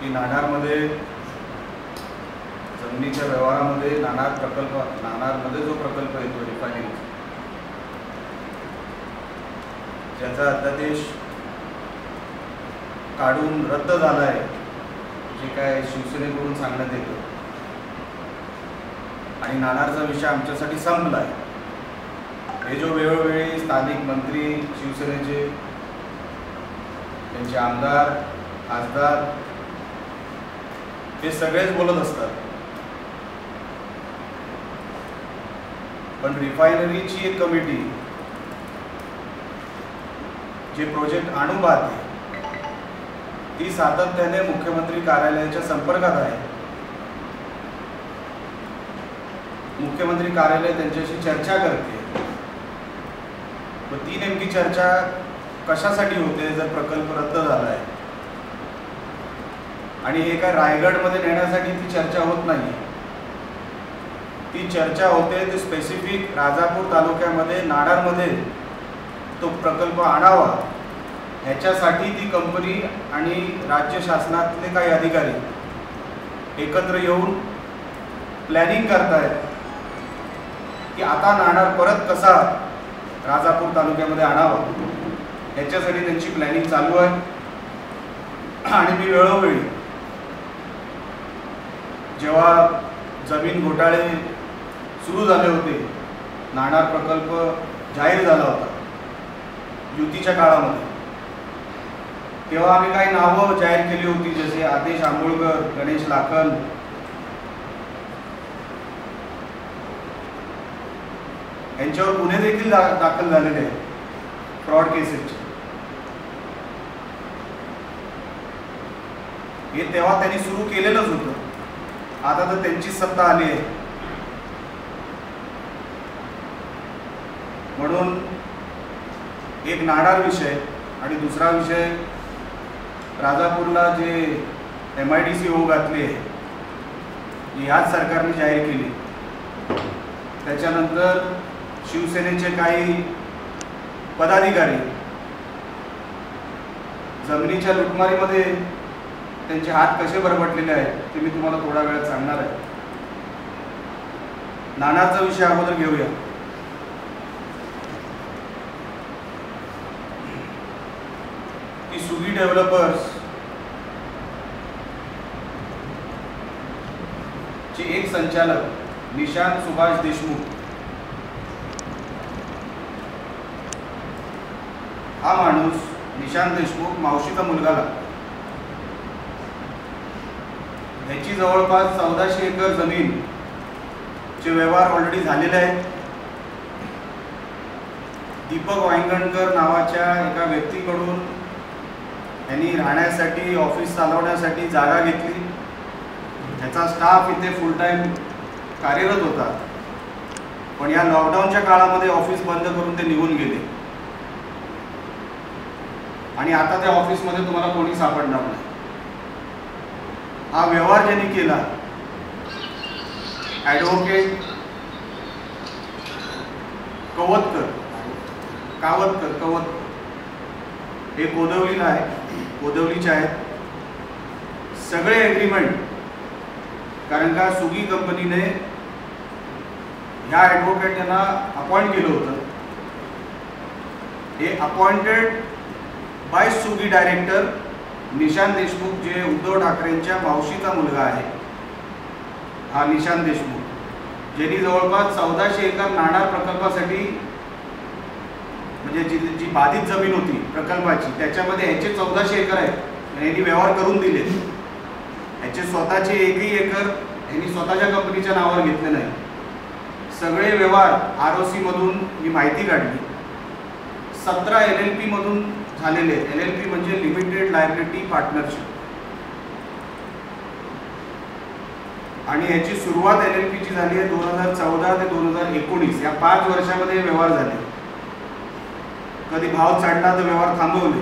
की नाणारमध्ये जमिनीच्या व्यवहारामध्ये नाणारमध्ये जो प्रकल्प येतो रिफायनरी, ज्याचा अध्यादेश काढून रद्द झाला आहे, जे काय शिवसेनेकडून सांगण्यात येतं, आणि नाणारचा विषय आमच्यासाठी संपला आहे. हे जो वेळोवेळी स्थानिक मंत्री शिवसेनेचे, त्यांचे आमदार खासदार हे सगळेच बोलत असतात, पण रिफायनरीची एक कमिटी जे प्रोजेक्ट आणू पाहते ती सातत्याने मुख्यमंत्री कार्यालयाच्या संपर्कात आहे. मुख्यमंत्री कार्यालय त्यांच्याशी चर्चा करते, व ती नेमकी चर्चा कशासाठी होते जर प्रकल्प रद्द झाला आहे, आणि हे काय रायगडमध्ये नेण्यासाठी ती चर्चा होत नाही. ती चर्चा होते ते स्पेसिफिक राजापूर तालुक्यामध्ये नाणारमध्ये तो प्रकल्प आणावा ह्याच्यासाठी ती कंपनी आणि राज्य शासनातले काही अधिकारी एकत्र येऊन प्लॅनिंग करतायत की आता नाणार परत कसा राजापूर तालुक्यामध्ये आणावा, ह्याच्यासाठी त्यांची प्लॅनिंग चालू आहे. आणि मी वेळोवेळी जेव्हा जमीन घोटाळे सुरू झाले होते, नाणार प्रकल्प जाहीर झाला होता युतीच्या काळामध्ये, तेव्हा आम्ही काही नावं जाहीर केली होती, जसे आदेश आंबोळकर, गणेश लाखन, यांच्यावर गुन्हे देखील दाखल झालेले आहेत फ्रॉड केसेसचे. हे तेव्हा त्यांनी सुरू केलेलंच होतं. आता तर त्यांचीच सत्ता आली आहे, म्हणून एक नाणार विषय आणि दुसरा विषय राजापूरला जे MIDC होऊ घातली आहे, ह्याच सरकारने जाहीर केली. त्याच्यानंतर शिवसेनेचे काही पदाधिकारी जमिनीच्या लुटमारीमध्ये त्यांचे हात कसे बरबटलेले आहेत ते मी तुम्हाला थोडा वेळात सांगणार आहे. नाणारचा विषय अगोदर घेऊया. की सुगी डेव्हलपर्स चे एक संचालक निशांत सुभाष देशमुख, हा माणूस निशांत देशमुख मावशीचा मुलगा लागतो. ह्याची जवळपास 1400 एकर जमीन चे व्यवहार ऑलरेडी झालेले आहेत. दीपक वांगणकर नावाच्या एका व्यक्तीकडून यांनी राहण्यासाठी, ऑफिस चालवण्यासाठी जागा घेतली. त्याचा स्टाफ इथे फुल टाइम कार्यरत होता, पण या लॉकडाऊनच्या काळामध्ये ऑफिस बंद करून ते निघून गेले, आणि आता त्या ऑफिसमध्ये तुम्हाला कोणी सापडणार नाही. हा व्यवहार ज्यांनी केला ॲडव्होकेट कावतकर हे कोदवलीला आहे, कोदवलीचे आहेत सगळे एग्रीमेंट. कारण का सुगी कंपनीने ह्या ॲडव्होकेट यांना अपॉइंट केलं होतं. हे appointed by Swiggy director Nishant Deshmukh, जे उद्धव ठाकरेंच्या मावशीचा मुलगा आहे. हा निशांत देशमुख, ज्यांनी जवळपास 1400 एकर नाणार प्रकल्पासाठी, म्हणजे जी बाधित जमीन होती प्रकल्पाची, त्याच्यामध्ये ह्याचे 1400 एकर आहेत, यांनी व्यवहार करून दिले. ह्याचे स्वतःचे एकही एकर यांनी स्वतःच्या कंपनीच्या नावावर घेतले नाही. सगळे व्यवहार ROC मधून ही माहिती काढली. 17 LLP मधून झालेले. LLP म्हणजे लिमिटेड लायबिलिटी पार्टनरशिप, आणि याची सुरुवात LLP ची झाली आहे 2014 ते 2019 या 5 वर्षामध्ये व्यवहार झाले. कधी भाव चढला तर व्यवहार थांबवले,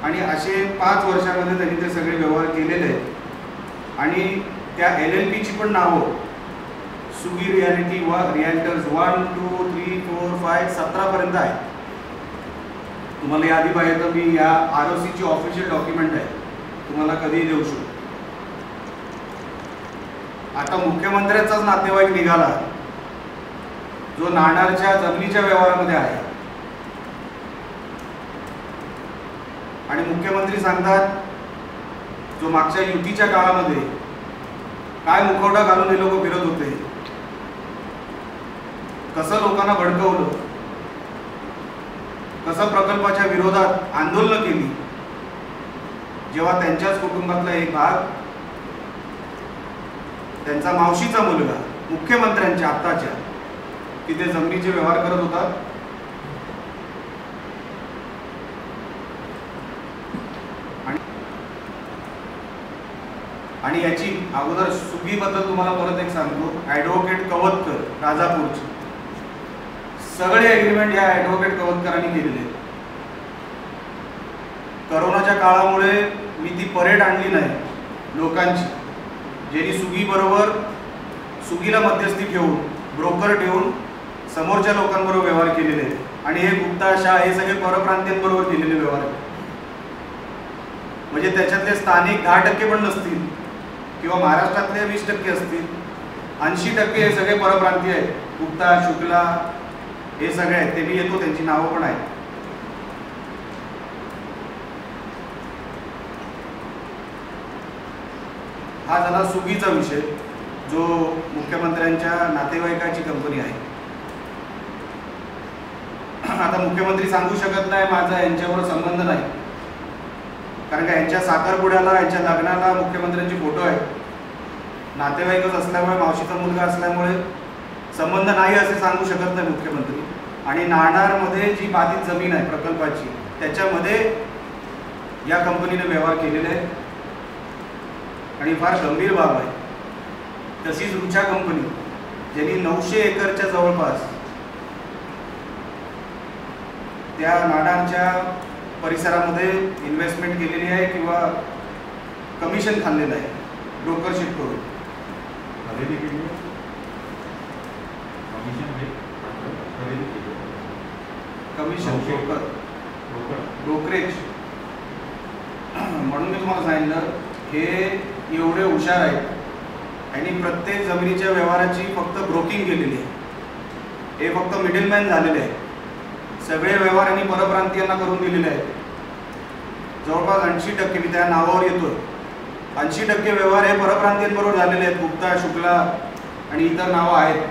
आणि असे 5 वर्षामध्ये त्यांनी ते सगळे व्यवहार केलेले आहेत. आणि त्या LLP ची पण नावं सुगी रियालिटी रिअल्टर्स 1, 2, 3, 4, 5, 17 पर्यंत आहे. तुम्हाला यादी पाहिजे तर मी या ROCची ऑफिशियल डॉक्युमेंट आहे, तुम्हाला कधीही देऊ शकतो. आता मुख्यमंत्र्यांचाच नातेवाईक निघाला जो नाणारच्या जमिनीच्या व्यवहारामध्ये आहे आणि मुख्यमंत्री सांगतात जो मागच्या युतीच्या काळामध्ये काय मुखवटा घालून हे लोक फिरत होते, कसं लोकांना भडकवलं, कसं प्रकल्पाच्या विरोधात आंदोलन केली, जेव्हा त्यांच्याच कुटुंबातला एक भाग त्यांचा मावशीचा मुलगा मुख्यमंत्र्यांच्या आत्ताच्या तिथे जमिनीचे व्यवहार करत होता. आणि याची अगोदर सुगीबद्दल तुम्हाला परत एक सांगतो. ॲडव्होकेट कवतकर राजापूरचे सगळे एग्रीमेंट या ॲडव्होकेट कवतकरांनी केलेले आहेत. करोनाच्या काळामुळे मी ती परेड आणली नाही लोकांची, ज्यांनी सुगीबरोबर सुगीला मध्यस्थी ठेवून ब्रोकर ठेवून समोरच्या लोकांबरोबर व्यवहार केलेले आहेत. आणि हे गुप्ता शाह हे सगळे परप्रांतीयांबरोबर केलेले व्यवहार आहेत. म्हणजे त्याच्यातले स्थानिक 10% पण नसतील किंवा महाराष्ट्रातले 20% असतील, 80% हे सगळे परप्रांतीय आहेत. गुप्ता, शुक्ला हे सगळे आहेत. ते मी येतो, त्यांची नावं पण आहेत. हा झाला सुगीचा विषय, जो मुख्यमंत्र्यांच्या नातेवाईकाची कंपनी आहे. आता मुख्यमंत्री सांगू शकत नाही माझा यांच्यावर संबंध नाही, कारण का यांच्या साखरपुड्याला, यांच्या लग्नाला मुख्यमंत्र्यांचे फोटो आहेत. नातेवाईकच असल्यामुळे, मावशीचा मुलगा असल्यामुळे संबंध नाही असे सांगू शकत नाही मुख्यमंत्री. आणि नाणारमध्ये जी बाधित जमीन आहे प्रकल्पाची, त्याच्यामध्ये या कंपनीने व्यवहार केलेले आहे आणि फार गंभीर बाब आहे. तशीच रुचा कंपनी ज्यांनी 900 एकरच्या जवळपास त्या नाणारच्या परिसरामध्ये इन्व्हेस्टमेंट केलेली आहे किंवा कमिशन खाल्लेलं आहे ब्रोकरशिप करून. कमिशन ब्रोकरेज म्हणून मी तुम्हाला सांगितलं हे एवढे हुशार आहेत आणि प्रत्येक जमिनीच्या व्यवहाराची फक्त ब्रोकिंग केलेली आहे. हे फक्त मिडलमॅन झालेले आहे. सगळे व्यवहार आणि परप्रांतीयांना करून दिलेले आहेत. जवळपास 80% मी त्या नावावर येतो, 80% व्यवहार हे परप्रांतीयांबरोबर झालेले आहेत. गुप्ता, शुक्ला आणि इतर नावं आहेत.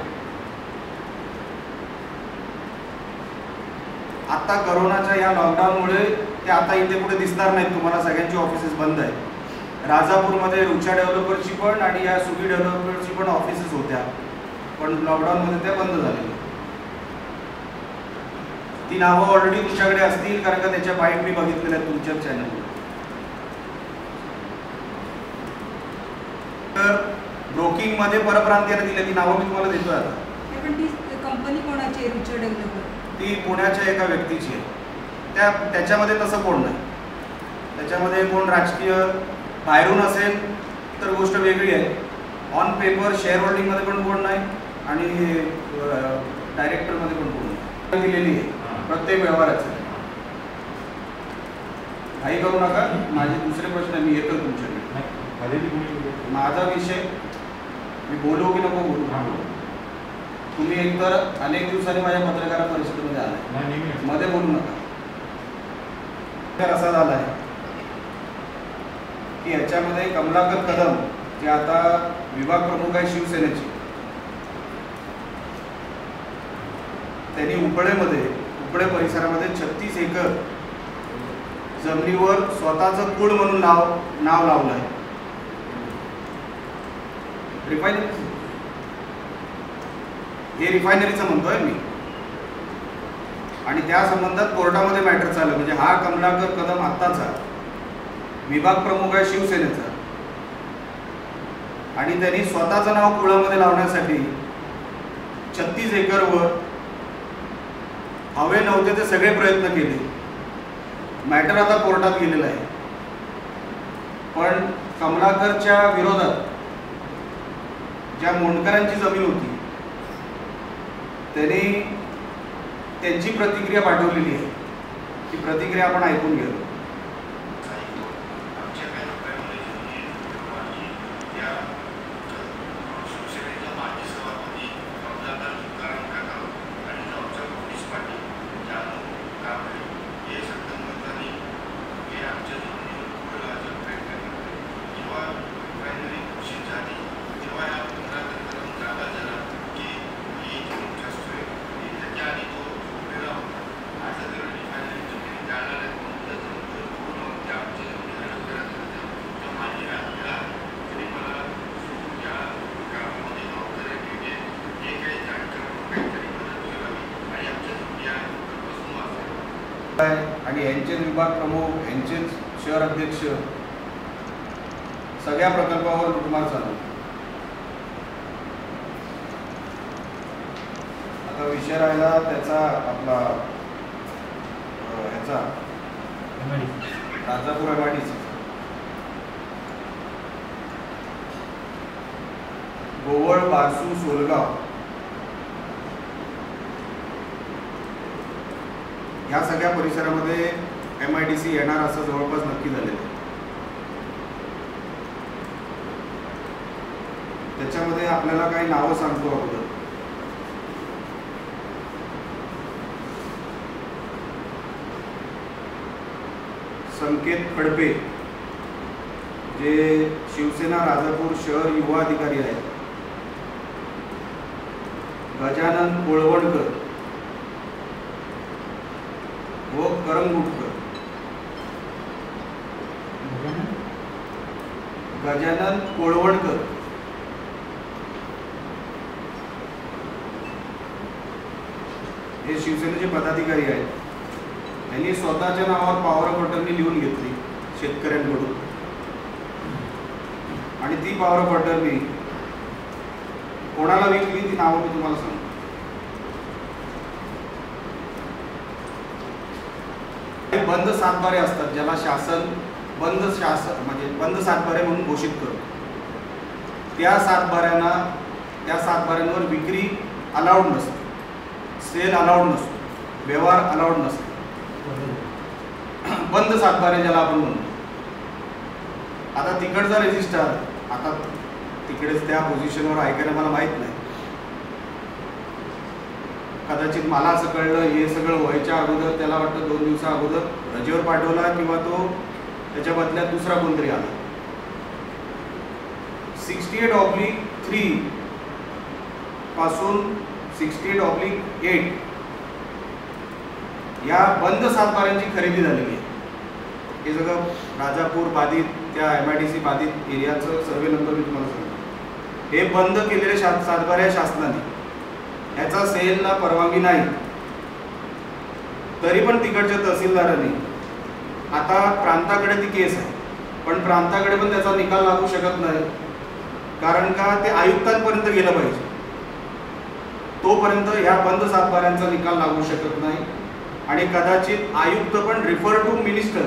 आता करोनाच्या या लॉकडाऊनमुळे ते आता इथे कुठे दिसणार नाहीत तुम्हाला. सगळ्यांची ऑफिसेस बंद आहेत. राजापूरमध्ये रुचा डेव्हलपर्सची पण आणि या सुगी डेव्हलपर्सची पण ऑफिसेस होत्या, पण लॉकडाऊनमध्ये त्या बंद झालेल्या. ती नावं ऑलरेडी तुमच्याकडे असतील, कारण का त्याच्या बाईट मी बघितलेल्या आहेत तुमच्या चॅनलवर. तर ब्रोकिंगमध्ये परप्रांतीयांना दिल्या ती नावं मी तुम्हाला देतोय. आता कंपनी कोणाची आहे रुचा डेव्हलपर? ती पुण्याच्या एका व्यक्तीची आहे. त्याच्यामध्ये तसं कोण नाही. त्याच्यामध्ये कोण राजकीय बाहेरून असेल तर गोष्ट वेगळी आहे. ऑन पेपर शेअर होल्डिंगमध्ये पण कोण नाही आणि डायरेक्टरमध्ये पण कोण नाही. दिलेली आहे प्रत्येक व्यवहाराचं. घाई करू नका. माझे दुसरे प्रश्न मी येतो तुमच्याकडे. माझा विषय मी बोलू की नको बोलू? तुम्ही एकतर अनेक दिवसांनी माझ्या पत्रकार परिषदेमध्ये आलाय, मध्ये बोलू नका. तर असा झाला आहे की याच्यामध्ये कमलाकर कदम जे आता विभाग प्रमुख आहे शिवसेनेचे, त्यांनी उपळे परिसरामध्ये 36 एकर जमिनीवर स्वतःचं कुळ म्हणून नाव लावलं आहे. रिफायनरी, हे रिफायनरीचं म्हणतोय मी. आणि त्या संबंधात कोर्टामध्ये मॅटर चालू. म्हणजे हा कमलाकर कदम आत्ताचा विभाग प्रमुख आहे शिवसेनेचा आणि त्यांनी स्वतःचं नाव कुळामध्ये लावण्यासाठी 36 एकरवर हवे नव्हते ते सगळे प्रयत्न केले. मॅटर आता कोर्टात गेलेला आहे. पण कमलाकरच्या विरोधात ज्या मोंडकरांची जमीन होती त्यांनी त्यांची प्रतिक्रिया पाठवलेली आहे ती प्रतिक्रिया आपण ऐकून घेऊ. आणि यांचे विभाग प्रमुख, यांचे शहर अध्यक्ष, सगळ्या प्रकल्पावर लुटमार चालू. आता विषय राहिला त्याचा आपला ह्याचा राजापूर MIDC गोवळ, बारसू, सोलगाव या सगळ्या परिसरामध्ये MIDC येणार असं जवळपास नक्की झालेलं आहे. त्याच्यामध्ये आपल्याला काही नावं सांगतो अगोदर. संकेत खडपे जे शिवसेना राजापूर शहर युवा अधिकारी आहेत. गजानन कोळवणकर व करंगुटकर. गजानन कोळवणकर हे शिवसेनेचे पदाधिकारी आहेत. यांनी स्वतःच्या नावावर पॉवर ऑफ अटर्नी लिहून घेतली शेतकऱ्यांकडून आणि ती पॉवर ऑफ अटर्नी कोणाला विकली ती नावं मी तुम्हाला सांगतो. बंद सातबारे असतात ज्याला शासन म्हणजे बंद सातबारे म्हणून घोषित करतो. त्या सातबाऱ्यांवर विक्री अलाउड नसते, सेल अलाउड नसतो, व्यवहार अलाउड नसतो. बंद सातबारे ज्याला आपण म्हणतो. आता तिकडचा रजिस्ट्रार, आता तिकडेच त्या पोझिशनवर ऐकायला मला माहीत नाही, कदाचित मला असं कळलं हे सगळं व्हायच्या अगोदर त्याला वाटतं 2 दिवसा अगोदर रजेवर पाठवला किंवा तो त्याच्या बदल्यात दुसरा कोणतरी आला. 68/3 पासून 68/8 या बंद सातबाऱ्यांची खरेदी झालेली आहे. हे सगळं राजापूर बाधित त्या MIDC बाधित एरियाचं सर्वे नंबर मी तुम्हाला सांगतो. हे बंद केलेले सातबारे शासनाने, याचा सेलला परवानगी नाही. तरी पण तिकडच्या तहसीलदारांनी, आता प्रांताकडे ती केस आहे पण प्रांताकडे पण त्याचा निकाल लागू शकत नाही, कारण का ते आयुक्तांपर्यंत गेलं पाहिजे. तोपर्यंत ह्या बंद सातबाऱ्यांचा निकाल लागू शकत नाही आणि कदाचित आयुक्त पण रिफर टू मिनिस्टर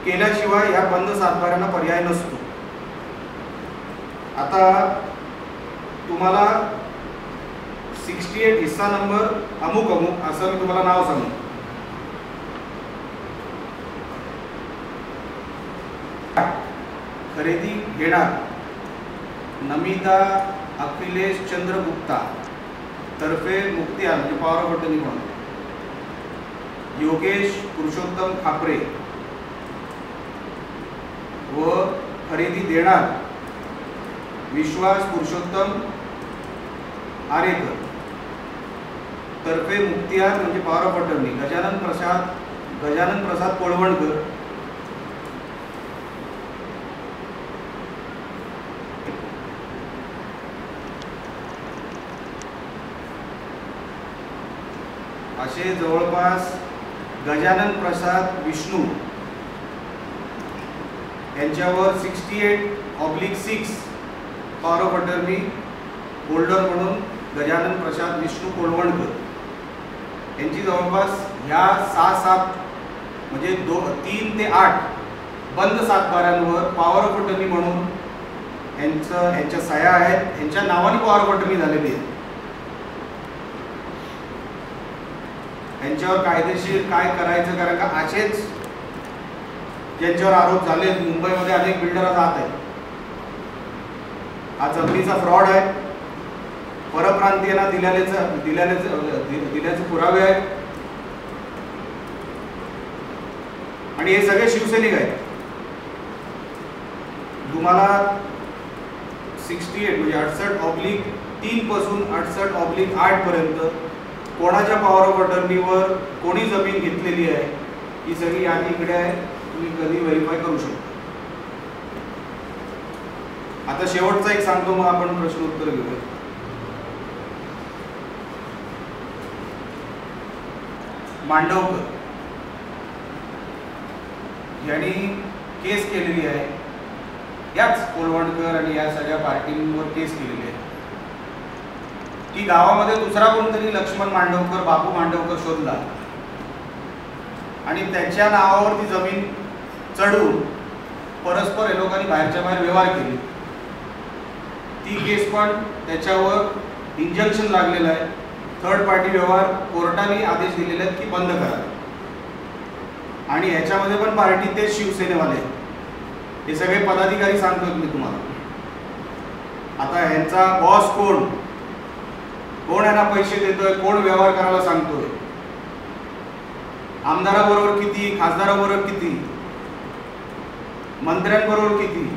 केल्याशिवाय ह्या बंद सातबाऱ्यांना पर्याय नसतो. आता तुम्हाला 68 हिस्सा नंबर अमुक अमुक असं मी तुम्हाला नाव सांगू. खरेदी घेणार नमिता अखिलेश चंद्र गुप्ता तर्फे मुक्तियार म्हणजे पॉवर ऑफ अटर्नी म्हणून योगेश पुरुषोत्तम खापरे व खरेदी देणार विश्वास पुरुषोत्तम आरेकर तर्फे मुक्तियार म्हणजे पॉवर ऑफ अटर्नी गजानन प्रसाद कोळवणकर असे जवळपास गजानन प्रसाद विष्णू यांच्यावर 68/6 पॉवर ऑफ अटर्नी होल्डर म्हणून गजानन प्रसाद विष्णू कोळवणकर यांची जवळपास ह्या 6-7 म्हणजे 3 ते 8 बंद सातबाऱ्यांवर पॉवर ऑफ अटर्नी म्हणून यांच्या सह्या आहेत. यांच्या नावाने पॉवर ऑफ अटर्नी झालेली आहे. यांच्यावर कायदेशीर काय करायचं, कारण का असेच ज्यांच्यावर आरोप झाले मुंबईमध्ये अनेक बिल्डर जात आहेत. हा जमिनीचा फ्रॉड आहे, परप्रांतीयांना दिल्याचे पुरावे आहेत आणि हे सगळे शिवसैनिक आहेत. तुम्हाला 68 म्हणजे 68/3 पासून 68/8 पर्यंत कोणाच्या पॉवर ऑफ अटर्नीवर कोणी जमीन घेतलेली आहे ही सगळी यादी इकडे आहे, तुम्ही कधी व्हेरीफाय करू शकता. आता शेवटचा एक सांगतो, मग आपण प्रश्न उत्तर घेऊया. मांडवकर यांनी केस केलेली आहे, याच कोलवणकर आणि या सगळ्या पार्टींवर केस केलेली आहे की गावामध्ये दुसरा कोणतरी लक्ष्मण मांडवकर, बापू मांडवकर शोधला आणि त्याच्या नावावर ती जमीन चढवून परस्पर हे लोकांनी बाहेरच्या बाहेर व्यवहार केले. ती केस पण त्याच्यावर इंजंक्शन लागलेलं आहे. थर्ड पार्टी व्यवहार कोर्टाने आदेश दिलेले आहेत की बंद करा. आणि ह्याच्यामध्ये पण पार्टी तेच शिवसेनेवाले आहेत. हे सगळे पदाधिकारी सांगतोय मी तुम्हाला. आता ह्यांचा बॉस कोण, कोण यांना पैसे देतोय, कोण व्यवहार करायला सांगतोय, आमदाराबरोबर किती, खासदाराबरोबर किती, मंत्र्यांबरोबर किती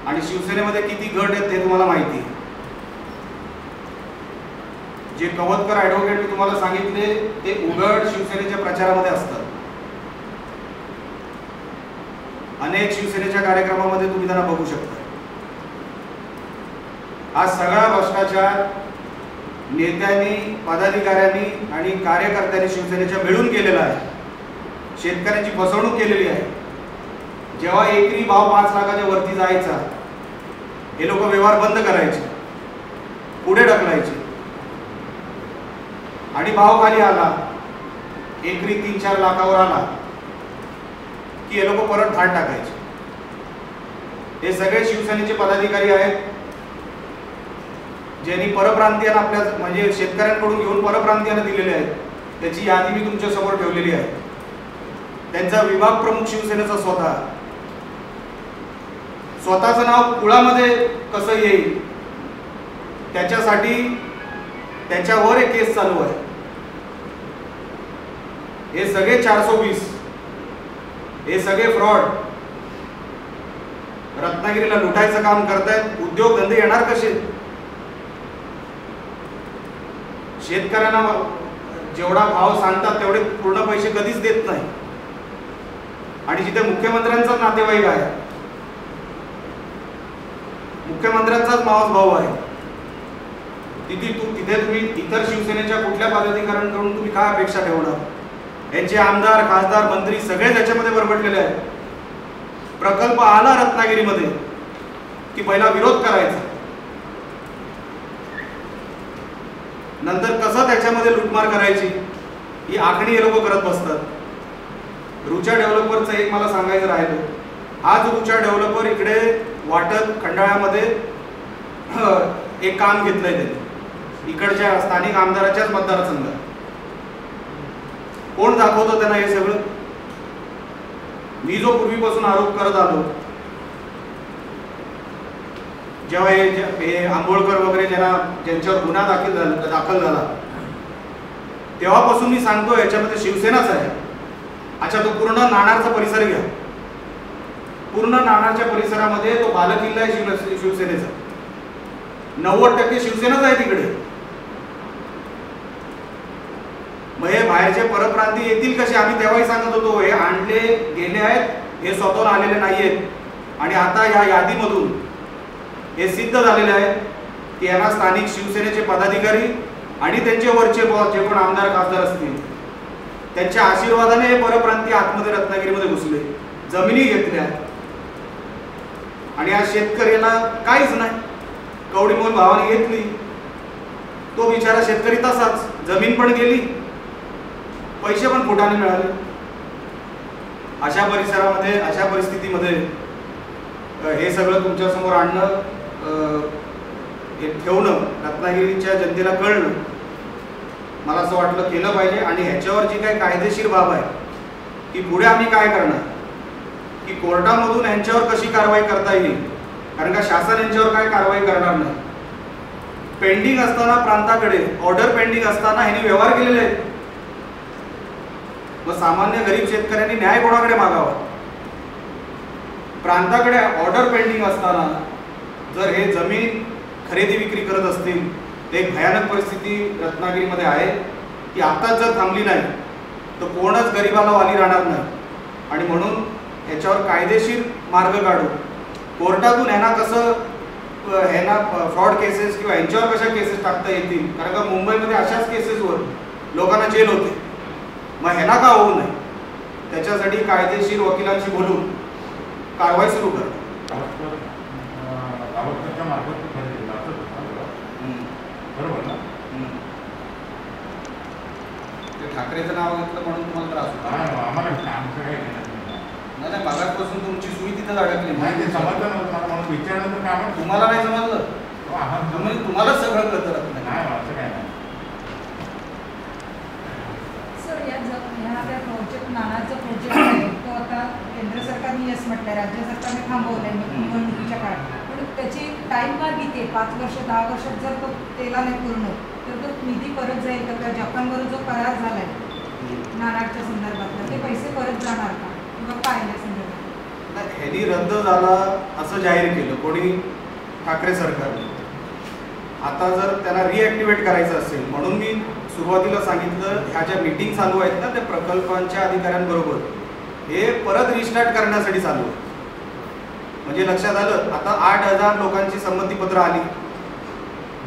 आणि शिवसेनेमध्ये किती गट आहेत ते तुम्हाला माहिती आहे. जे कवतकर ॲडव्होकेट मी तुम्हाला सांगितले ते उघड शिवसेनेच्या प्रचारामध्ये असतात. अनेक शिवसेनेच्या कार्यक्रमामध्ये तुम्ही त्यांना बघू शकता. हा सगळा भ्रष्टाचार नेत्यांनी, पदाधिकाऱ्यांनी आणि कार्यकर्त्यांनी शिवसेनेच्या मिळून केलेला आहे. शेतकऱ्यांची फसवणूक केलेली आहे. जेव्हा एकरी भाव 5 लाखाच्या वरती जायचा हे लोक व्यवहार बंद करायचे, पुढे ढकलायचे आणि भाव खाली आला, एकरी 3-4 लाखावर आला की हे लोक परत धाड टाकायचे. हे सगळे शिवसेनेचे पदाधिकारी आहेत ज्यांनी परप्रांतीयांना आपल्या म्हणजे शेतकऱ्यांकडून घेऊन परप्रांतीयांना दिलेले आहेत. त्याची यादी मी तुमच्या समोर ठेवलेली आहे. त्यांचा विभाग प्रमुख शिवसेनेचा स्वतःचं नाव कुळामध्ये कसं येईल त्याच्यासाठी त्याच्यावर एक केस चालू आहे. हे सगळे 420, हे सगळे फ्रॉड रत्नागिरीला लुटायचं काम करतायत. उद्योगधंदे येणार कसे? शेतकऱ्यांना जेवढा भाव सांगतात तेवढे पूर्ण पैसे कधीच देत नाही. आणि जिथे मुख्यमंत्र्यांचाच नातेवाईक आहे, मुख्यमंत्र्यांचाच मावस भाऊ आहे, तिथे तुम्ही इतर शिवसेनेच्या कुठल्या पदाधिकाऱ्यांकडून तुम्ही काय अपेक्षा ठेवणार? यांचे आमदार, खासदार, मंत्री सगळे त्याच्यामध्ये बरबटलेले आहेत. प्रकल्प आला रत्नागिरीमध्ये की पहिला विरोध करायचा, नंतर कसं त्याच्यामध्ये लुटमार करायची ही आखणी हे लोक करत बसतात. रुचा डेव्हलपरचं एक मला सांगायचं राहिलं. आज रुचा डेव्हलपर इकडे वाटत खंडाळ्यामध्ये एक काम घेतलंय त्यांनी इकडच्या स्थानिक आमदाराच्याच मतदारसंघात. कोण दाखवतो त्यांना हे सगळं? मी जो पूर्वीपासून आरोप करत आलो, जेव्हा हे आंबोळकर वगैरे ज्यांच्यावर गुन्हा दाखल झाला तेव्हापासून मी सांगतो याच्यामध्ये शिवसेनाच आहे. अच्छा, तो पूर्ण नाणारचा परिसर घ्या. पूर्ण नाणारच्या परिसरामध्ये तो बालेकिल्ला आहे शिवसेनेचा. 90% शिवसेनाच आहे तिकडे. मग हे बाहेरचे परप्रांती येतील कसे? आम्ही तेव्हाही सांगत होतो हे आणले गेले आहेत, हे स्वतःहून आलेले नाहीयेत. आणि आता या यादीमधून हे सिद्ध झालेले आहे की यांना स्थानिक शिवसेनेचे पदाधिकारी आणि त्यांचे वरचे बॉस जे पण आमदार खासदार असतील त्यांच्या आशीर्वादाने हे परप्रांती आतमध्ये रत्नागिरीमध्ये घुसले, जमिनी घेतल्या आणि आज शेतकऱ्याला काहीच नाही. कवडी मोल भावाने घेतली, तो बिचारा शेतकरी तसाच, जमीन पण गेली, पैसे पण फुटाने मिळाले. अशा परिसरामध्ये, अशा परिस्थितीमध्ये हे सगळं तुमच्या समोर आणणं, हे ठेवणं, रत्नागिरीच्या जनतेला कळणं मला असं वाटलं केलं पाहिजे. आणि ह्याच्यावर जी काही कायदेशीर बाब आहे की पुढे आम्ही काय करणार, की कोर्टामधून यांच्यावर कशी कारवाई करता येईल, कारण का शासन यांच्यावर काय कारवाई करणार नाही. पेंडिंग असताना प्रांताकडे ऑर्डर पेंडिंग असताना ह्यांनी व्यवहार केलेले आहेत. मग सामान्य गरीब शेतकऱ्यांनी न्याय कोणाकडे मागावा. प्रांताकडे ऑर्डर पेंडिंग असताना जर हे जमीन खरेदी विक्री करत असतील तर एक भयानक परिस्थिती रत्नागिरीमध्ये आहे की आताच जर थांबली नाही तर कोणच गरिबाला वाली राहणार नाही. आणि म्हणून याच्यावर कायदेशीर मार्ग काढू. कोर्टातून ह्यांना कसं ह्यांना फ्रॉड केसेस किंवा यांच्यावर कशा केसेस टाकता येतील, कारण का मुंबईमध्ये अशाच केसेसवर लोकांना जेल होते. मग ह्यांना का होऊ नये त्याच्यासाठी कायदेशीर वकिलांशी बोलून कारवाई सुरू करा. बरोबर ना? ते ठाकरेचं नाव घेतलं म्हणून तुम्हाला त्रास होता. आम्हाला नाही, मागासपासून तुमची सुई तिथं अडकली. माहिती समजलं नव्हतं मला, म्हणून विचारलं काय तुम्हाला नाही समजलं, म्हणजे तुम्हालाच सगळं कळतं नाही. असं काय नाही सर. ह्या त्या प्रोजेक्ट नानाचा प्रोजेक्ट आहे तो आता केंद्र सरकारने यस म्हटलंय, राज्य सरकारने थांबवलंय निवडणुकीच्या काळात. पण त्याची टाईम का किती 5 वर्ष 10 वर्षात जर तो केला नाही पूर्ण तर तो निधी परत जाईल का? जपानबरोबर जो करार झालाय नानाच्या संदर्भातला ते पैसे परत जाणार का किंवा काय या संदर्भात? ह्यांनी रद्द झाला असं जाहीर केलं कोणी, ठाकरे सरकारने. आता जर त्यांना रिॲक्टिवेट करायचं असेल म्हणून मी सुरुवातीला सांगितलं ह्या ज्या मीटिंग चालू आहेत ना त्या प्रकल्पांच्या अधिकाऱ्यांबरोबर हे परत रिस्टार्ट करण्यासाठी चालू आहे. म्हणजे लक्षात आलं, आता 8,000 लोकांची संमतीपत्र आली.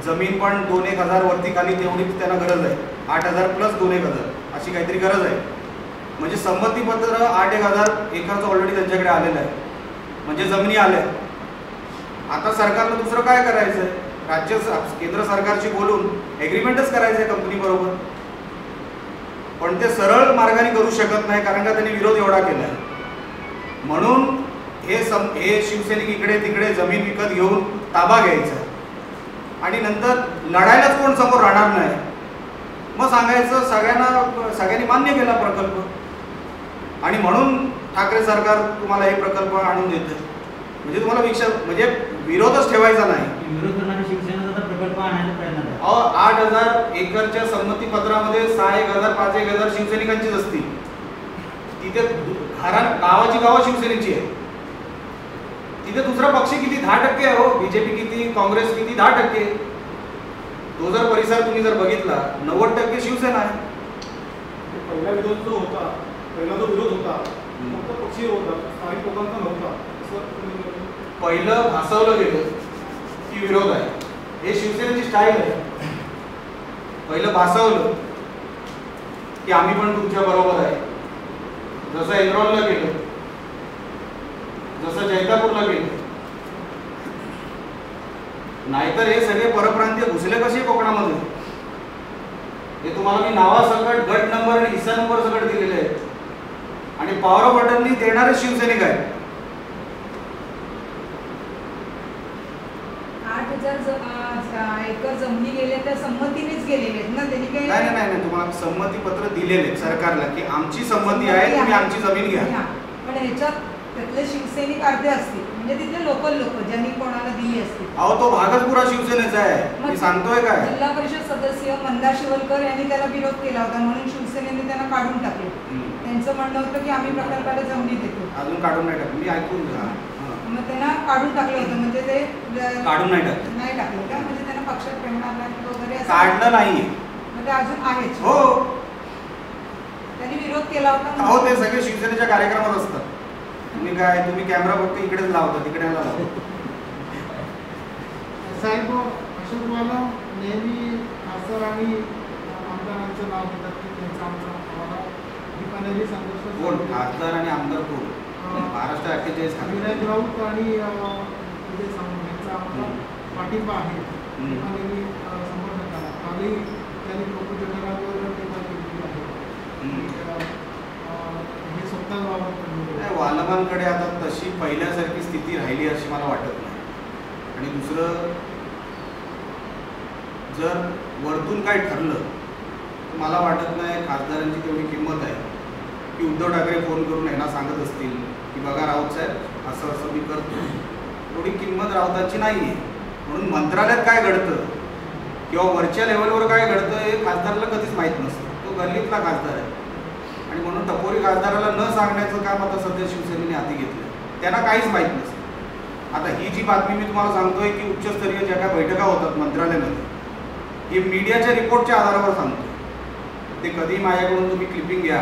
जमीन पण 2-1,000 वरती खाली तेवढीच त्यांना गरज आहे. 8,000 प्लस 2-1,000 अशी काहीतरी गरज आहे. म्हणजे संमतीपत्र 8-1,000 एकरचं ऑलरेडी त्यांच्याकडे आलेलं आहे. म्हणजे जमिनी आल्या. आता सरकारनं दुसरं काय करायचं आहे, केंद्र सरकारशी बोलून ॲग्रीमेंटच करायचं आहे कंपनीबरोबर. पण ते सरळ मार्गाने करू शकत नाही कारण का त्यांनी विरोध एवढा केला आहे. म्हणून हे शिवसैनिक इकडे तिकडे जमीन विकत घेऊन ताबा घ्यायचा आणि नंतर लढायलाच कोण समोर राहणार नाही. मग सांगायचं सगळ्यांनी मान्य केला प्रकल्प आणि म्हणून ठाकरे सरकार तुम्हाला हे प्रकल्प आणून देतं. म्हणजे तुम्हाला म्हणजे विरोधच ठेवायचा नाही. विरोध करणारी शिवसेना प्रकल्प आणायला प्रयत्न 8,000 एकरच्या संमतीपत्रामध्ये 6,000 5,000 शिवसैनिकांचीच असतील. तिथे गावाची गावं शिवसेनेची आहे. तिथे दुसरा पक्ष किती 10% आहे हो. बीजेपी किती, काँग्रेस किती, 10%. तो जर परिसर तुम्ही जर बघितला 90% शिवसेना आहे. पहिला विरोध जो होता फक्त पक्षीय होता, स्थानिक लोकांचा नव्हता. पहिलं भासवलं गेलं की विरोध आहे. हे शिवसेनेची स्टाईल आहे. पहिलं भासवलं की आम्ही पण तुमच्या बरोबर आहे. जसं एग्रॉलला गेलं, जसं जैतापूरला गेलं. नाहीतर हे सगळे परप्रांतीय घुसले कसे कोकणामध्ये. हे तुम्हाला मी नावासकट गट नंबर आणि हिस्सा नंबर सकट दिलेले आहेत. आणि पॉवर ऑफ अटर्नी देणारे शिवसैनिक आहेत. 8,000 एकर जमिनी गेल्या त्या संमतीनेच गेलेले आहेत ना. त्यांनी काही नाही तुम्हाला संमतीपत्र दिलेले सरकारला की आमची संमती आहे, तुम्ही आमची जमीन घ्या. पण ह्याच्यात त्यातले शिवसैनिक अर्धे असतील म्हणजे तिथले लोकल लोक ज्यांनी कोणाला दिली असतील. अहो तो भागच पुरा शिवसेनेचा आहे. मी सांगतोय काय, जिल्हा परिषद सदस्य मंदार शिवलकर यांनी त्याला विरोध केला होता म्हणून शिवसेनेने त्यांना काढून टाकले. त्यांचं म्हणणं होतं की आम्ही प्रकल्पाला जमिनी देतो. अजून काढून नाही टाकलं. मी ऐकून घ्या. मग त्यांना काढून टाकलं होतं. म्हणजे ते काढून नाही टाकलं. नाही टाकलं का? म्हणजे त्यांना पक्षात ठेवणार नाही वगैरे काढलं नाहीये. म्हणजे अजून आहेच. हो त्यांनी विरोध केला होता. हो ते सगळे शिवसेनेच्या कार्यक्रमात असतात. तुम्ही कॅमेरा फक्त इकडेच लावता, तिकडे लावता. साहेब अशोकवाला नेहमी खासदार आणि आमदारांचं नाव घेतात की त्यांचा आमचा आम्हाला दीपानेरी संघर्ष. कोण खासदार आणि आमदार कोण? महाराष्ट्र 48 विनायक राऊत आणि विजय सावंत यांचा आम्हाला पाठिंबा आहे. दीपानेरी समर्थकाला कालही त्यांनी प्रपोजनावर टीका केलेली आहे. हे स्वतःबाबत वालमांकडे आता तशी पहिल्यासारखी स्थिती राहिली अशी मला वाटत नाही. आणि दुसरं जर वरतून काय ठरलं मला वाटत नाही खासदारांची तेवढी किंमत आहे की उद्धव ठाकरे फोन करून यांना सांगत असतील की बघा राऊत साहेब असं असं मी करतो. थोडी किंमत राऊतांची नाही आहे. म्हणून मंत्रालयात काय घडतं किंवा वरच्या लेवलवर काय घडतं हे खासदाराला कधीच माहीत नसतं. तो गल्लीतला खासदार आहे आणि म्हणून टपोरी खासदाराला न सांगण्याचं काम आता सध्या शिवसेनेने हाती घेतलं. त्यांना काहीच माहीत नसतं. आता ही जी बातमी मी तुम्हाला सांगतोय की उच्चस्तरीय ज्या काय बैठका होतात मंत्रालयामध्ये, हे मीडियाच्या रिपोर्टच्या आधारावर सांगतो. ते कधी माझ्याकडून तुम्ही क्लिपिंग घ्या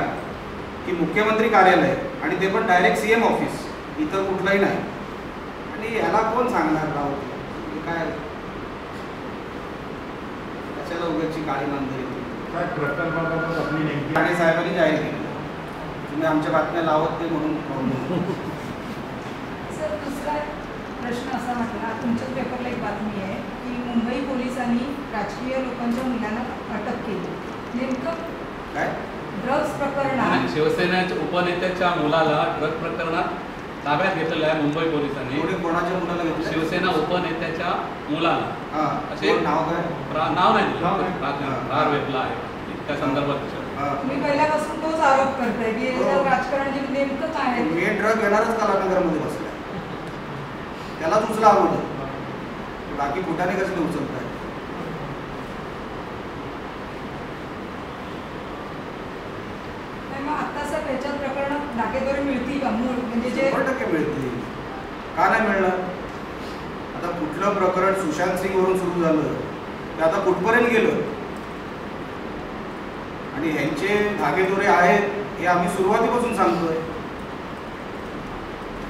की मुख्यमंत्री कार्यालय आणि ते पण डायरेक्ट CM ऑफिस, इतर कुठलंही नाही. आणि याला कोण सांगणार राहू काय कशाला उगाची काळी मांजरी. काय प्रकल्पाबाबत आपली नेमकी ठाणे साहेबांनी जाहीर केलं. तुम्ही आमच्या बातम्या लावत नाही म्हणून. सर दुसरा प्रश्न असा म्हटला, तुमच्याच पेपरला एक बातमी आहे की मुंबई पोलिसांनी राजकीय लोकांच्या मुलांना अटक केली. नेमकं काय ड्रग्ज प्रकरणात आणि शिवसेनेच्या उपनेत्याच्या मुलाला ड्रग प्रकरणात ताब्यात घेतलेलं आहे मुंबई पोलिसांनी. एवढे कोणाच्या मुलाला घेतलं? शिवसेना उपनेत्याच्या मुलाला हां. असे कोण नाव काय? नाव नाही नाव दिलं, नाही. रार वेधला आहे त्या संदर्भात विचारलं. हां. तुम्ही पहिल्यापासून तोच आरोप करताय की याच्यावर राजकारणाचे नेमकं काय आहे? मेन ड्रग घेणारच कलानगरमध्ये बसलाय. त्यालाच उचला अगोदर. बाकी कुठाने कसले उचलताय? नाही, मग आता सर याच्यात प्रकरणात डाकेदोरे मिळतील का मूळ म्हणजे जे 100% मिळतील. का नाही मिळणार? आता कुठलं प्रकरण सुशांत सिंग वरून सुरू झालं ते आता कुठपर्यंत गेलं आणि ह्यांचे धागेदोरे आहेत हे आम्ही सुरुवातीपासून सांगतोय.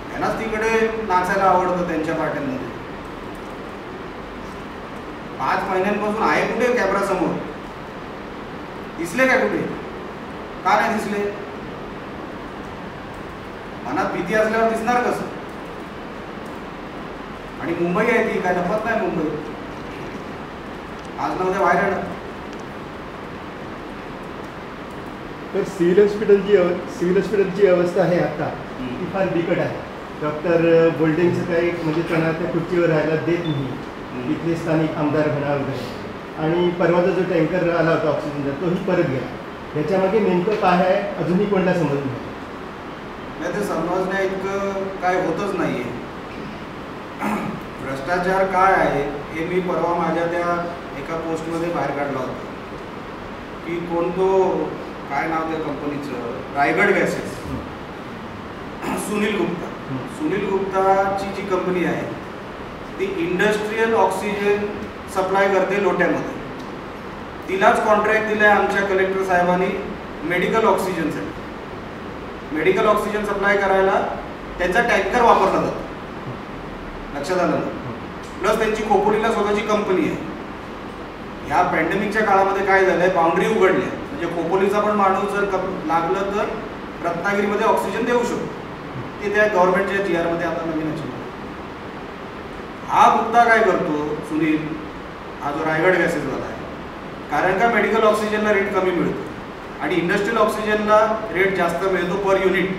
त्यांनाच तिकडे नाचायला आवडतं त्यांच्या पार्ट्यांमध्ये. 5 महिन्यांपासून आहे कुठे कॅमेरा समोर? दिसले काय कुठे? का नाही दिसले? मनात भीती असल्यावर दिसणार कसं? आणि मुंबई आहे ती काय नफत नाही मुंबई. आज ना उद्या बाहेर येणार. तर सिव्हिल हॉस्पिटलची अवस्था आहे आता ती फार बिकट आहे. डॉक्टर बोल्डेंचं काही म्हणजे त्यांना त्या खुर्चीवर राहायला देत नाही इथले स्थानिक आमदार म्हणा वगैरे. आणि परवाचा जो टँकर आला होता ऑक्सिजनचा तोही परत गेला. ह्याच्यामागे नेमकं काय आहे अजूनही कोणाला समजलं नाही. नाही ते समजण्या इतकं काय होतच नाही आहे. भ्रष्टाचार काय आहे हे मी परवा माझ्या त्या एका पोस्टमध्ये बाहेर काढला होता की कोणतो काय नाव त्या कंपनीचं, रायगड गॅसेस, सुनील गुप्ता. सुनील गुप्ताची जी कंपनी आहे ती इंडस्ट्रीयल ऑक्सिजन सप्लाय करते लोट्यामध्ये. तिलाच कॉन्ट्रॅक्ट दिला आहे आमच्या कलेक्टर साहेबांनी मेडिकल ऑक्सिजनसाठी. मेडिकल ऑक्सिजन सप्लाय करायला त्यांचा टँकर वापरला जातो. लक्षात आलं ना? प्लस त्यांची खोपोलीला स्वतःची कंपनी आहे. ह्या पॅन्डेमिकच्या काळामध्ये काय झालं आहे, बाउंड्री उघडल्या म्हणजे खोपोलीचा पण माणूस जर लागलं तर रत्नागिरीमध्ये ऑक्सिजन देऊ शकतो. ते त्या गव्हर्नमेंटच्या GR मध्ये आता नवीन आहे. हा गुप्ता काय करतो सुनील, हा जो रायगड गॅसेसवाला आहे, कारण का मेडिकल ऑक्सिजनला रेट कमी मिळतो आणि इंडस्ट्रियल ऑक्सिजनला रेट जास्त मिळतो पर युनिट.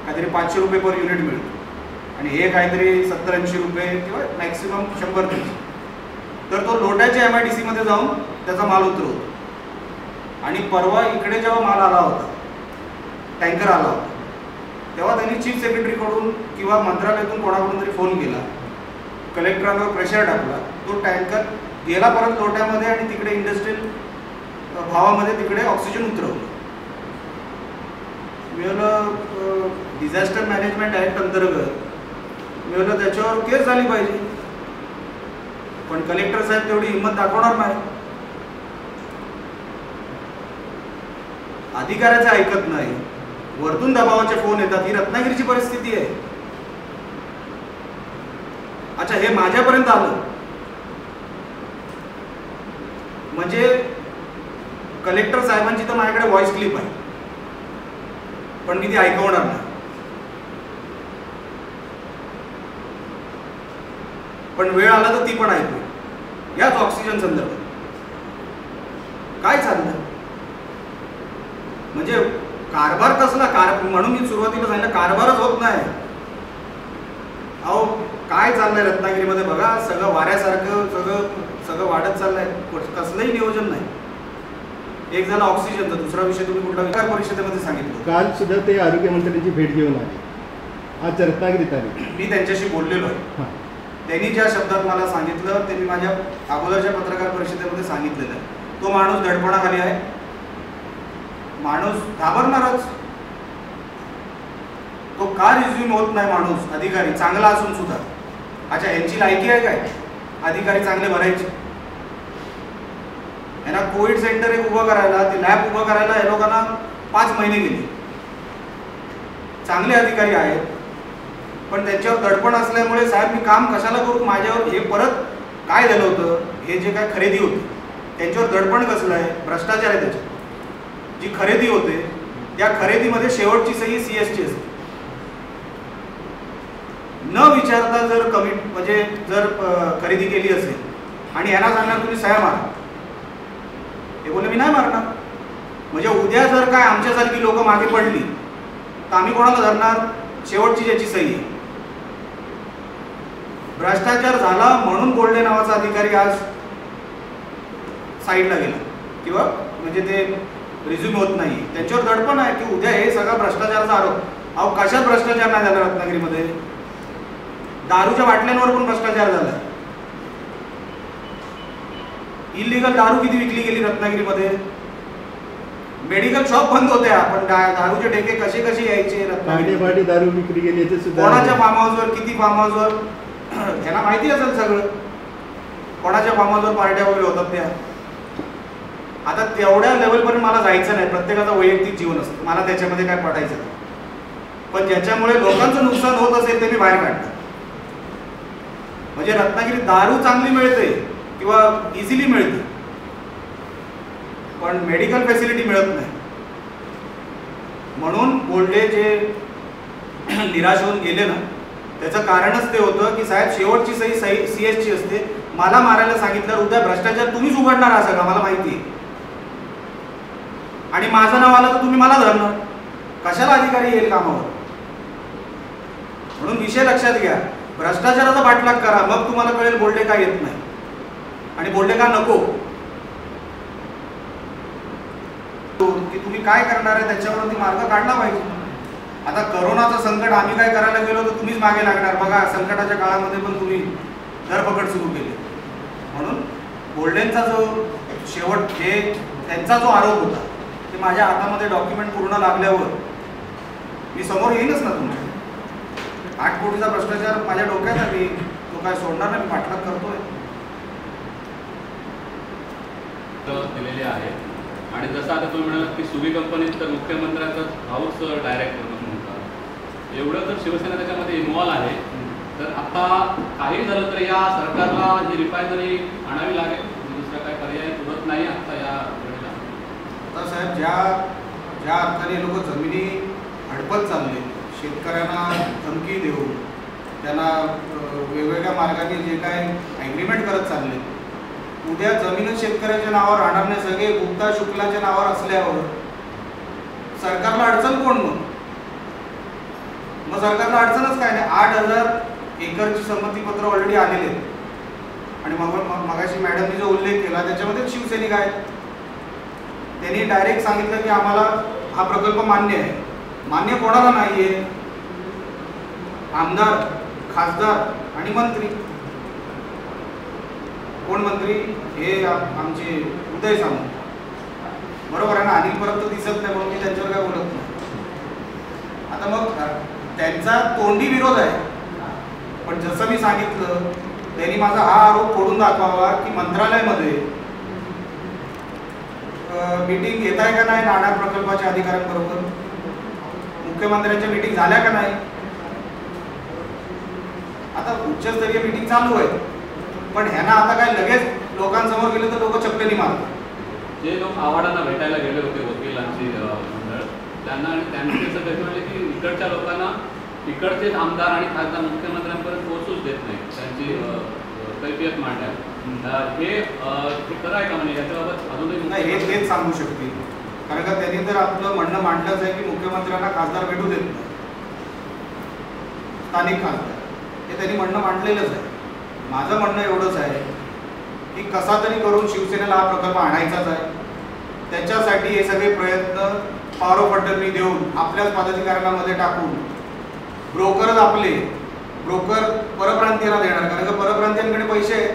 काहीतरी 500 रुपये पर युनिट मिळतो आणि हे काहीतरी 70-80 रुपये किंवा मॅक्सिमम 100. तर तो लोट्याच्या MIDC मध्ये जाऊन त्याचा माल उतरवतो. आणि परवा इकडे जेव्हा माल आला होता, टँकर आला होता, तेव्हा त्यांनी चीफ सेक्रेटरीकडून किंवा मंत्रालयातून कोणाकडून तरी फोन केला, कलेक्टरांवर प्रेशर टाकला. तो टँकर गेला परत लोट्यामध्ये आणि तिकडे इंडस्ट्रियल भावामध्ये तिकडे ऑक्सिजन उतरवलं. मिळालं डिझास्टर मॅनेजमेंट ॲक्ट अंतर्गत मिळालं त्याच्यावर केस झाली पाहिजे. पण कलेक्टर साहेब तेवढी हिंमत दाखवणार नाही. अधिकाऱ्याचं ऐकत नाही, वरतून दबावाचे फोन येतात. ही रत्नागिरीची परिस्थिती आहे. अच्छा, हे माझ्यापर्यंत आलं म्हणजे कलेक्टर साहेबांची तर माझ्याकडे व्हॉइस क्लिप आहे, पण मी ती ऐकवणार नाही. पण वेळ आला तर ती पण ऐकू. याच ऑक्सिजन संदर्भात काय चाललं म्हणजे कारभार कसला म्हणून मी सुरुवातीला सांगितलं कारभारच होत नाही. अहो काय चाललंय रत्नागिरीमध्ये बघा, सगळं वाऱ्यासारखं सगळं वाढत चाललंय. कसलंही नियोजन नाही. एक झाला ऑक्सिजनचा, दुसरा विषय तुम्ही कुठला विचार परिषदेमध्ये सांगितलं. काल सुद्धा ते आरोग्यमंत्र्यांची भेट घेऊन आले, आज रत्नागिरीत आले. मी त्यांच्याशी बोललेलो आहे. हां. त्यांनी ज्या शब्दात मला सांगितलं ते मी माझ्या अगोदरच्या पत्रकार परिषदेमध्ये सांगितलेलं आहे. तो माणूस दडपणाखाली आहे, माणूस घाबरणारच. तो का रिझ्यूम होत नाही माणूस, अधिकारी चांगला असून सुद्धा. अच्छा, यांची लायकी आहे काय अधिकारी चांगले भरायचे? यांना कोविड सेंटर एक उभं करायला, ते लॅब उभं करायला या लोकांना 5 महिने गेले. चांगले अधिकारी आहेत, पण त्यांच्यावर दडपण असल्यामुळे साहेब मी काम कशाला करू, माझ्यावर हे परत काय झालं होतं, हे जे काय खरेदी होती त्यांच्यावर दडपण कसलं आहे, भ्रष्टाचार आहे त्याच्यात. जी खरेदी होते त्या खरेदीमध्ये शेवटची सही CS ची असते. न विचारता जर म्हणजे जर खरेदी केली असेल आणि यांना सांगणार तुम्ही सह्या मारा, हे बोलले मी नाही मारणार. म्हणजे उद्या जर काय आमच्यासारखी लोक मागे पडली तर आम्ही कोणाला धरणार, शेवटची ज्याची सही आहे. भ्रष्टाचार झाला म्हणून बोलडे नावाचा अधिकारी आज साईडला गेला किंवा म्हणजे ते रिझ्यूम होत नाही. त्यांच्यावर दडपण आहे की उद्या हे सगळा भ्रष्टाचाराचा आरोप. अहो कशात भ्रष्टाचार नाही झाला रत्नागिरीमध्ये? दारूच्या बाटल्यांवर पण भ्रष्टाचार झाला. इलिगल दारू किती विकली गेली रत्नागिरीमध्ये? मेडिकल शॉप बंद होत्या, पण दारूचे ठेके कसे कसे यायचे रत्नागिरी दारू विक्री गेली याचे सुद्धा. कोणाच्या फार्म हाऊसवर किती फार्म हाऊसवर यांना माहिती असेल सगळं, कोणाच्या फार्म हाऊसवर पार्ट्या वगैरे होतात त्या. आता तेवढ्या लेवलपर्यंत मला जायचं नाही, प्रत्येकाचं वैयक्तिक जीवन असतं, मला त्याच्यामध्ये काय पडायचं नाही. पण ज्याच्यामुळे लोकांचं नुकसान होत असेल ते मी बाहेर काढतो. म्हणजे रत्नागिरीत दारू चांगली मिळते किंवा इझिली मिळते, पण मेडिकल फॅसिलिटी मिळत नाही. म्हणून बोलडे जे निराश होऊन गेले ना, त्याचं कारणच ते होतं की साहेब शेवटची सही CS ची असते. मला मारायला सांगितलं, उद्या भ्रष्टाचार तुम्हीच उघडणार हा सगळा, मला माहिती आहे. आणि माझं नाव आलं तर तुम्ही मला धरणार, कशाला अधिकारी येईल कामावर? म्हणून विषय लक्षात घ्या, भ्रष्टाचाराचा पाठलाग करा, मग तुम्हाला कळेल बोलडे का येत नाही आणि बोलडे का नको. की तुम्ही काय करणार आहे त्याच्यावरती मार्ग काढला पाहिजे. आता करोनाचं संकट आम्ही काय करायला गेलो तर तुम्हीच मागे लागणार. बघा संकटाच्या काळामध्ये पण तुम्ही धरपकड सुरू केली. म्हणून बोलडेंचा जो शेवट हे त्यांचा जो आरोप होता ते माझ्या हातामध्ये डॉक्युमेंट पूर्ण लागल्यावर मी समोर येईनच ना तुमच्या. 8 कोटीचा भ्रष्टाचार माझ्या डोक्यात आहे, मी तो काय सोडणार नाही, मी पाठलाग करतोय. दिलेले आहे. आणि जसं आता तुम्ही म्हणालात की सुगी कंपनीत तर मुख्यमंत्र्यांचा हाऊस डायरेक्टर म्हणून होता, एवढं तर शिवसेना त्याच्यामध्ये इन्व्हॉल्व आहे. तर आता काही झालं तर या सरकारला ही रिफायनरी आणावी लागेल, दुसरा काय पर्याय उरत नाही आता या वेळेला. आता साहेब ज्या अर्थाने लोक जमिनी हडपत चालले, शेतकऱ्यांना धमकी देऊन त्यांना वेगवेगळ्या मार्गाने जे काय ॲग्रीमेंट करत चालले, उद्या जमीनच शेतकऱ्याच्या नावावर राहणार नाही, सगळे गुप्ता शुक्लाच्या नावावर असल्यावर सरकारला अडचण कोण? मग सरकारला अडचणच काय नाही. 8,000 एकरची संमतीपत्र ऑलरेडी आलेले आहेत. आणि मगाशी मॅडमनी जो उल्लेख केला त्याच्यामध्ये शिवसैनिक आहेत. त्यांनी डायरेक्ट सांगितलं की आम्हाला हा प्रकल्प मान्य आहे. मान्य कोणाला नाही आहे? आमदार, खासदार आणि मंत्री. कोण मंत्री? हे आमचे उदय सामंत. बरोबर आहे ना? अनिल परब तर दिसत नाही म्हणून मी त्यांच्यावर काय बोलत नाही. आता मग त्यांचा तोंडी विरोध आहे, पण जसं मी सांगितलं त्यांनी माझा हा आरोप फोडून दाखवावा की मंत्रालयामध्ये मीटिंग घेत आहे का नाही नाणार प्रकल्पाच्या अधिकाऱ्यांबरोबर, मुख्यमंत्र्यांच्या मीटिंग झाल्या का नाही. आता उच्चस्तरीय मीटिंग चालू आहे, पण ह्यांना आता काय लगेच लोकांसमोर गेले तर लोक चपलेनी मारतात. जे लोक आव्हाडांना भेटायला गेले होते वकिलांची मंडळ, त्यांनी असं म्हटले की इकडच्या लोकांना इकडचेच आमदार आणि खासदार मुख्यमंत्र्यांपर्यंत पोहोचूच देत नाही त्यांची कैफियत मांडायला. हे खरं आहे का? म्हणजे याच्याबाबत अजूनही नाही, हेच सांगू शकते. कारण का त्यांनी तर आपलं म्हणणं मांडलंच आहे की मुख्यमंत्र्यांना खासदार भेटू देत नाही, स्थानिक खासदार, हे त्यांनी म्हणणं मांडलेलंच आहे. माझं म्हणणं एवढंच आहे की कसा तरी करून शिवसेनेला हा प्रकल्प आणायचाच आहे. त्याच्यासाठी हे सगळे प्रयत्न पॉवर ऑफ अटर्नी देऊन आपल्याच पदाधिकाऱ्यांमध्ये टाकून ब्रोकरच आपले ब्रोकर परप्रांतीयांना देणार, कारण का परप्रांतीयांकडे पैसे आहेत.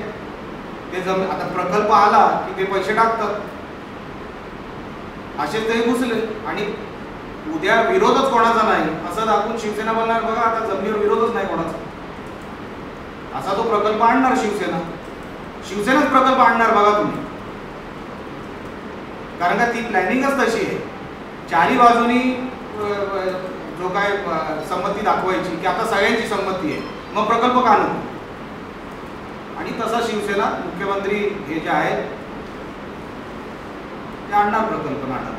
ते आता प्रकल्प आला की ते पैसे टाकतात, असेच ते घुसले आणि उद्या विरोधच कोणाचा नाही असं दाखवून शिवसेना बोलणार बघा आता जमिनीवर विरोधच नाही कोणाचा, असा तो प्रकल्प आणणार शिवसेनाच प्रकल्प आणणार बघा तुम्ही. कारण का ती प्लॅनिंगच तशी आहे, चारी बाजूनी जो काय संमती दाखवायची की आता सगळ्यांची संमती आहे, मग प्रकल्प का नको. आणि तसा शिवसेना मुख्यमंत्री हे जे आहेत ते आणणार प्रकल्प नाटक.